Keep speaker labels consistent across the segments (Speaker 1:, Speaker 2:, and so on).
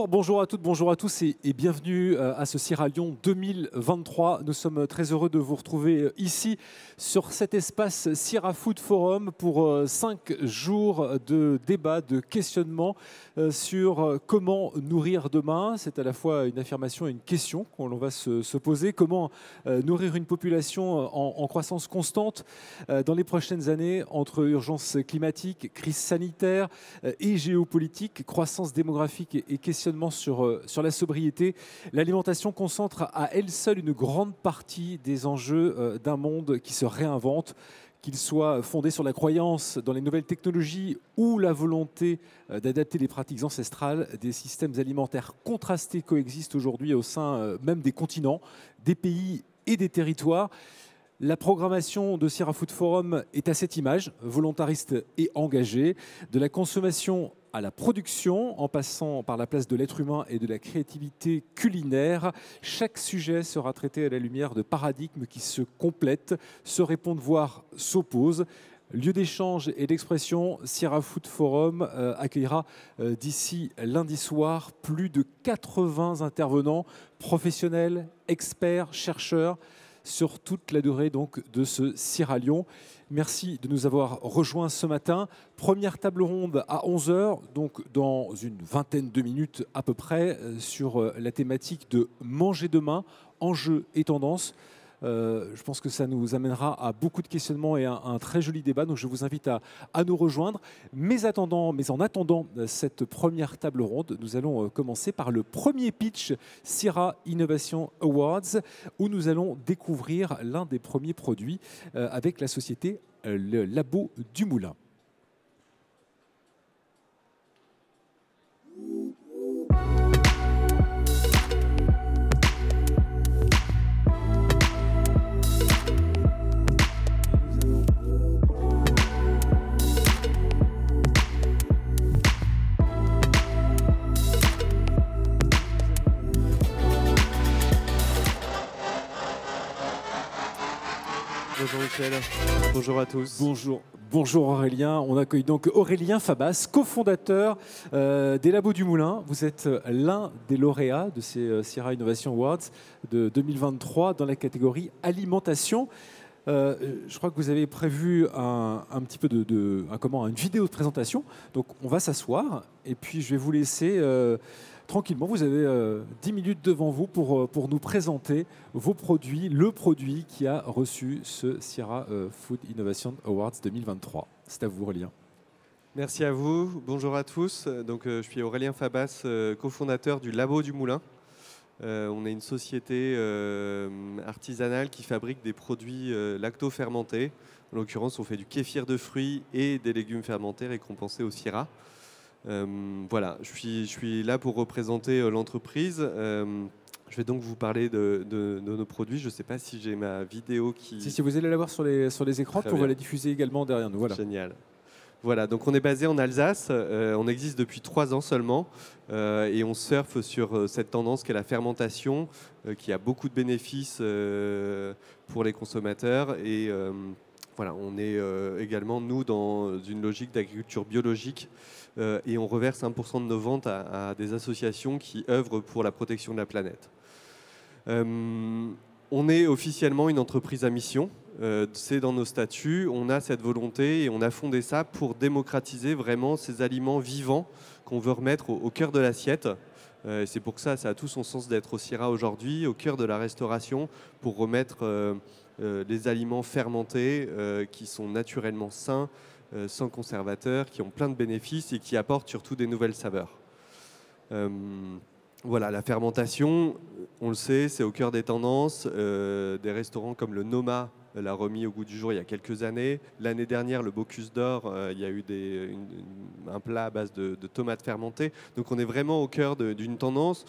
Speaker 1: Bonjour à toutes, bonjour à tous et bienvenue à ce Sierra Lyon 2023. Nous sommes très heureux de vous retrouver ici sur cet espace Sierra Food Forum pour 5 jours de débat, de questionnement sur comment nourrir demain. C'est à la fois une affirmation et une question qu'on va se poser. Comment nourrir une population en croissance constante dans les prochaines années entre urgence climatique, crise sanitaire et géopolitique, croissance démographique et questionnement sur la sobriété. L'alimentation concentre à elle seule une grande partie des enjeux d'un monde qui se réinvente, qu'il soit fondé sur la croyance dans les nouvelles technologies ou la volonté d'adapter les pratiques ancestrales. Des systèmes alimentaires contrastés coexistent aujourd'hui au sein même des continents, des pays et des territoires. La programmation de Sierra Food Forum est à cette image, volontariste et engagée, de la consommation à la production, en passant par la place de l'être humain et de la créativité culinaire. Chaque sujet sera traité à la lumière de paradigmes qui se complètent, se répondent, voire s'opposent. Lieu d'échange et d'expression, Sierra Food Forum accueillera d'ici lundi soir plus de 80 intervenants, professionnels, experts, chercheurs, sur toute la durée donc, de ce Sierra Lyon. Merci de nous avoir rejoints ce matin. Première table ronde à 11 h, donc dans une vingtaine de minutes à peu près, sur la thématique de manger demain, enjeux et tendances. Je pense que ça nous amènera à beaucoup de questionnements et à un très joli débat. Donc je vous invite à nous rejoindre. Mais en attendant cette première table ronde, nous allons commencer par le premier pitch Sierra Innovation Awards, où nous allons découvrir l'un des premiers produits avec la société le Labo du Moulin.
Speaker 2: Bonjour Michel, bonjour à tous.
Speaker 1: Bonjour Aurélien. On accueille donc Aurélien Fabas, cofondateur des Labos du Moulin. Vous êtes l'un des lauréats de ces Sierra Innovation Awards de 2023 dans la catégorie alimentation. Je crois que vous avez prévu un petit peu une vidéo de présentation. Donc on va s'asseoir et puis je vais vous laisser tranquillement. Vous avez 10 minutes devant vous pour nous présenter vos produits, le produit qui a reçu ce Sierra Food Innovation Awards 2023. C'est à vous Aurélien.
Speaker 2: Merci à vous, bonjour à tous. Donc, je suis Aurélien Fabas, cofondateur du Labo du Moulin. On est une société artisanale qui fabrique des produits lacto-fermentés. En l'occurrence, on fait du kéfir de fruits et des légumes fermentés récompensés au Sierra. Voilà, je suis là pour représenter l'entreprise. Je vais donc vous parler de nos produits. Je ne sais pas si j'ai ma vidéo qui...
Speaker 1: Si vous allez la voir sur les écrans, on va la diffuser également derrière nous. Voilà.
Speaker 2: Génial. Voilà, donc on est basé en Alsace, on existe depuis 3 ans seulement et on surfe sur cette tendance qu'est la fermentation qui a beaucoup de bénéfices pour les consommateurs et voilà, on est également nous dans une logique d'agriculture biologique et on reverse 1% de nos ventes à des associations qui œuvrent pour la protection de la planète. On est officiellement une entreprise à mission. C'est dans nos statuts, on a cette volonté et on a fondé ça pour démocratiser vraiment ces aliments vivants qu'on veut remettre au cœur de l'assiette. C'est pour ça a tout son sens d'être au Sierra aujourd'hui, au cœur de la restauration, pour remettre les aliments fermentés qui sont naturellement sains, sans conservateurs, qui ont plein de bénéfices et qui apportent surtout des nouvelles saveurs. Voilà, la fermentation, on le sait, c'est au cœur des tendances. Des restaurants comme le Noma l'a remis au goût du jour il y a quelques années. L'année dernière, le Bocuse d'Or, il y a eu un plat à base de tomates fermentées. Donc on est vraiment au cœur d'une tendance.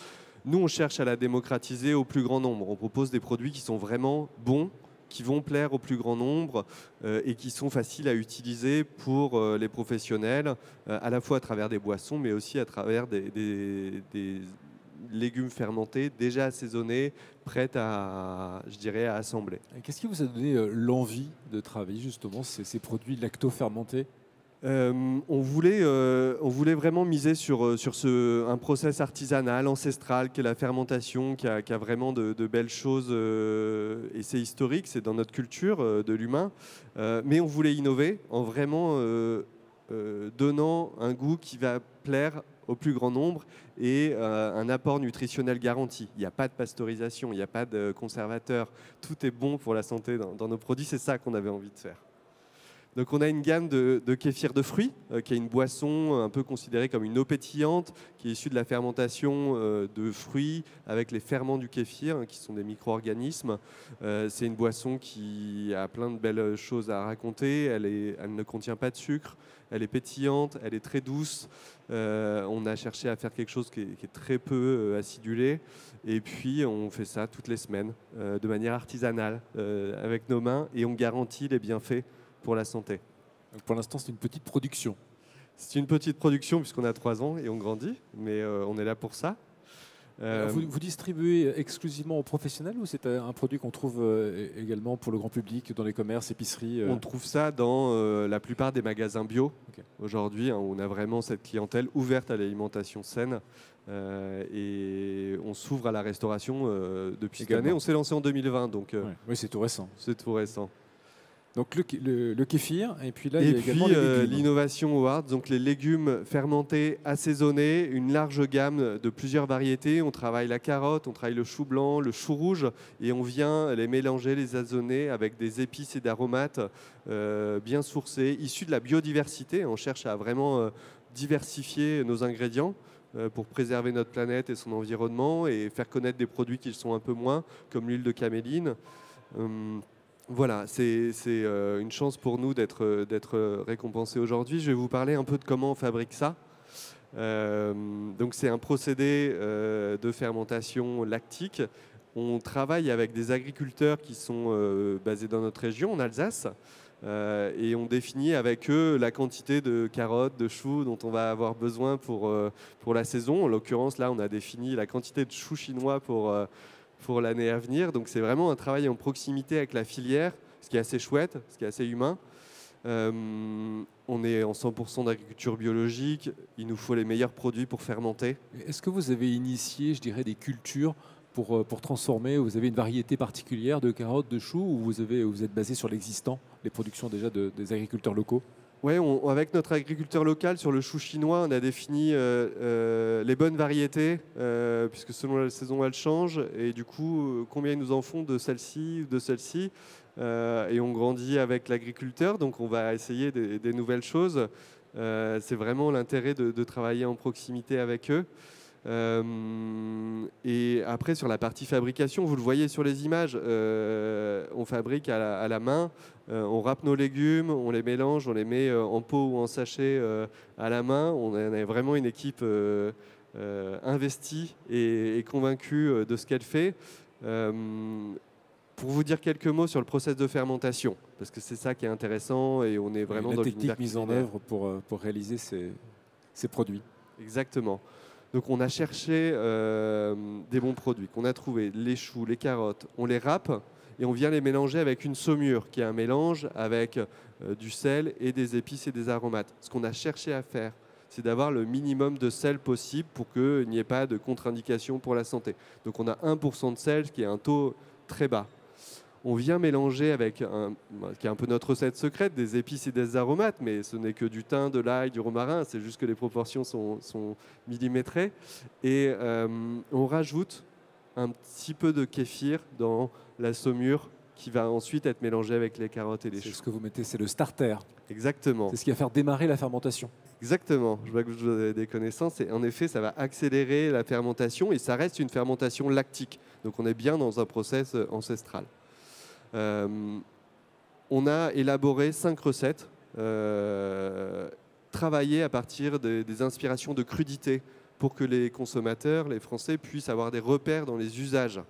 Speaker 2: Nous, on cherche à la démocratiser au plus grand nombre. On propose des produits qui sont vraiment bons, qui vont plaire au plus grand nombre et qui sont faciles à utiliser pour les professionnels, à la fois à travers des boissons, mais aussi à travers des légumes fermentés, déjà assaisonnés, prêts à assembler.
Speaker 1: Qu'est-ce qui vous a donné l'envie de travailler justement ces produits lacto-fermentés ?
Speaker 2: On voulait vraiment miser sur un process artisanal, ancestral, qui est la fermentation, qui a vraiment de belles choses, et c'est historique, c'est dans notre culture de l'humain. Mais on voulait innover en vraiment donnant un goût qui va plaire au plus grand nombre et un apport nutritionnel garanti. Il n'y a pas de pasteurisation, il n'y a pas de conservateur. Tout est bon pour la santé dans nos produits, c'est ça qu'on avait envie de faire. Donc on a une gamme de kéfir de fruits, qui est une boisson un peu considérée comme une eau pétillante, qui est issue de la fermentation de fruits avec les ferments du kéfir, qui sont des micro-organismes. C'est une boisson qui a plein de belles choses à raconter. Elle ne contient pas de sucre, elle est pétillante, elle est très douce. On a cherché à faire quelque chose qui est très peu acidulé. Et puis on fait ça toutes les semaines, de manière artisanale, avec nos mains, et on garantit les bienfaits pour la santé.
Speaker 1: Donc pour l'instant, c'est une petite production.
Speaker 2: C'est une petite production puisqu'on a 3 ans et on grandit, mais on est là pour ça.
Speaker 1: Vous distribuez exclusivement aux professionnels ou c'est un produit qu'on trouve également pour le grand public dans les commerces, épiceries
Speaker 2: On trouve ça dans la plupart des magasins bio.
Speaker 1: Okay.
Speaker 2: Aujourd'hui, hein, on a vraiment cette clientèle ouverte à l'alimentation saine et on s'ouvre à la restauration depuis cette année. On s'est lancé en 2020, donc
Speaker 1: oui, c'est tout récent.
Speaker 2: C'est tout récent.
Speaker 1: Donc le kéfir, et puis là, il y a également
Speaker 2: l'innovation Howard, donc les légumes fermentés, assaisonnés, une large gamme de plusieurs variétés. On travaille la carotte, on travaille le chou blanc, le chou rouge, et on vient les mélanger, les assaisonner avec des épices et d'aromates bien sourcés, issus de la biodiversité. On cherche à vraiment diversifier nos ingrédients pour préserver notre planète et son environnement et faire connaître des produits qui le sont un peu moins, comme l'huile de caméline. Voilà, c'est une chance pour nous d'être récompensés aujourd'hui. Je vais vous parler un peu de comment on fabrique ça. Donc c'est un procédé de fermentation lactique. On travaille avec des agriculteurs qui sont basés dans notre région, en Alsace, et on définit avec eux la quantité de carottes, de choux dont on va avoir besoin pour la saison. En l'occurrence, là, on a défini la quantité de choux chinois pour l'année à venir. Donc c'est vraiment un travail en proximité avec la filière, ce qui est assez chouette, ce qui est assez humain. On est en 100% d'agriculture biologique, il nous faut les meilleurs produits pour fermenter.
Speaker 1: Est-ce que vous avez initié, je dirais, des cultures pour transformer? Vous avez une variété particulière de carottes, de choux, ou vous êtes basé sur l'existant, les productions déjà des agriculteurs locaux?
Speaker 2: Oui, avec notre agriculteur local sur le chou chinois, on a défini les bonnes variétés, puisque selon la saison, elles changent. Et du coup, combien ils nous en font de celle-ci ou de celle-ci. Et on grandit avec l'agriculteur, donc on va essayer des nouvelles choses. C'est vraiment l'intérêt de travailler en proximité avec eux. Et après, sur la partie fabrication, vous le voyez sur les images, on fabrique à la main, on râpe nos légumes, on les mélange, on les met en pot ou en sachet à la main. On est vraiment une équipe investie et convaincue de ce qu'elle fait. Pour vous dire quelques mots sur le process de fermentation, parce que c'est ça qui est intéressant et on est vraiment
Speaker 1: la
Speaker 2: dans
Speaker 1: technique mise en œuvre pour réaliser ces produits.
Speaker 2: Exactement. Donc on a cherché des bons produits qu'on a trouvés, les choux, les carottes, on les râpe et on vient les mélanger avec une saumure qui est un mélange avec du sel et des épices et des aromates. Ce qu'on a cherché à faire, c'est d'avoir le minimum de sel possible pour qu'il n'y ait pas de contre-indication pour la santé. Donc on a 1% de sel, qui est un taux très bas. On vient mélanger avec, qui est un peu notre recette secrète, des épices et des aromates, mais ce n'est que du thym, de l'ail, du romarin, c'est juste que les proportions sont millimétrées. Et on rajoute un petit peu de kéfir dans la saumure qui va ensuite être mélangée avec les carottes et les choux.
Speaker 1: C'est ce que vous mettez, c'est le starter.
Speaker 2: Exactement.
Speaker 1: C'est ce qui va faire démarrer la fermentation.
Speaker 2: Exactement, je vois que vous avez des connaissances et en effet ça va accélérer la fermentation et ça reste une fermentation lactique. Donc on est bien dans un process ancestral. On a élaboré 5 recettes travaillées à partir des inspirations de crudité pour que les consommateurs, les Français, puissent avoir des repères dans les usages.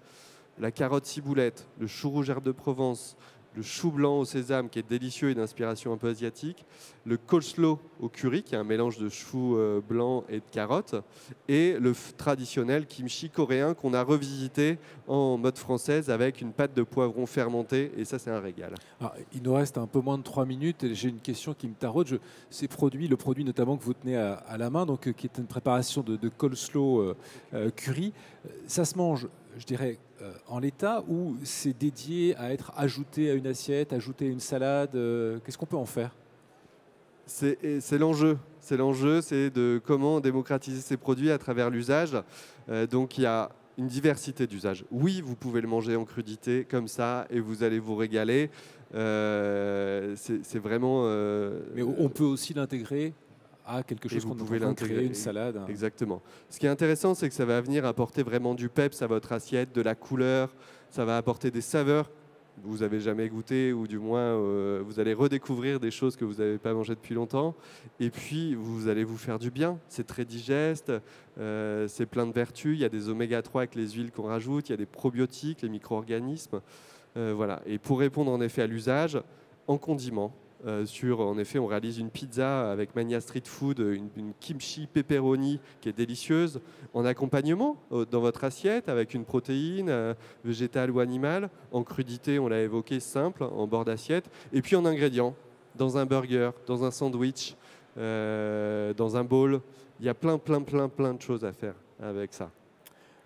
Speaker 2: La carotte ciboulette, le chou rouge herbe de Provence, le chou blanc au sésame qui est délicieux et d'inspiration un peu asiatique, le coleslaw au curry qui est un mélange de chou blanc et de carottes, et le traditionnel kimchi coréen qu'on a revisité en mode française avec une pâte de poivron fermenté, et ça c'est un régal.
Speaker 1: Alors, il nous reste un peu moins de 3 minutes et j'ai une question qui me taraude. Ces produits, le produit notamment que vous tenez à la main, donc, qui est une préparation de coleslaw curry, ça se mange, je dirais, en l'état ou c'est dédié à être ajouté à une assiette, ajouté à une salade qu'est-ce qu'on peut en faire?
Speaker 2: C'est l'enjeu. C'est l'enjeu, c'est de comment démocratiser ces produits à travers l'usage. Donc il y a une diversité d'usages. Oui, vous pouvez le manger en crudité comme ça et vous allez vous régaler. C'est vraiment.
Speaker 1: Mais on peut aussi l'intégrer à quelque chose
Speaker 2: vous
Speaker 1: qu'on
Speaker 2: pouvez
Speaker 1: peut
Speaker 2: l'intégrer,
Speaker 1: créer, une salade.
Speaker 2: Exactement. Ce qui est intéressant, c'est que ça va venir apporter vraiment du peps à votre assiette, de la couleur. Ça va apporter des saveurs que vous n'avez jamais goûté, ou du moins vous allez redécouvrir des choses que vous n'avez pas mangées depuis longtemps. Et puis vous allez vous faire du bien. C'est très digeste, c'est plein de vertus. Il y a des oméga 3 avec les huiles qu'on rajoute, il y a des probiotiques, les micro-organismes. Voilà. Et pour répondre en effet à l'usage, en condiment. En effet, on réalise une pizza avec Mania Street Food, une kimchi pepperoni qui est délicieuse, en accompagnement dans votre assiette avec une protéine végétale ou animale, en crudité, on l'a évoqué, simple, en bord d'assiette, et puis en ingrédients, dans un burger, dans un sandwich, dans un bowl. Il y a plein de choses à faire avec ça.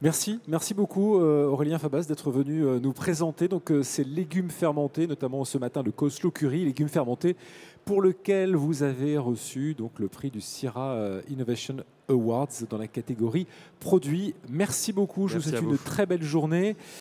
Speaker 1: Merci beaucoup Aurélien Fabas d'être venu nous présenter donc, ces légumes fermentés, notamment ce matin le coleslaw curry, légumes fermentés, pour lequel vous avez reçu donc, le prix du Sira Innovation Awards dans la catégorie produits. Merci beaucoup, je vous souhaite une très belle journée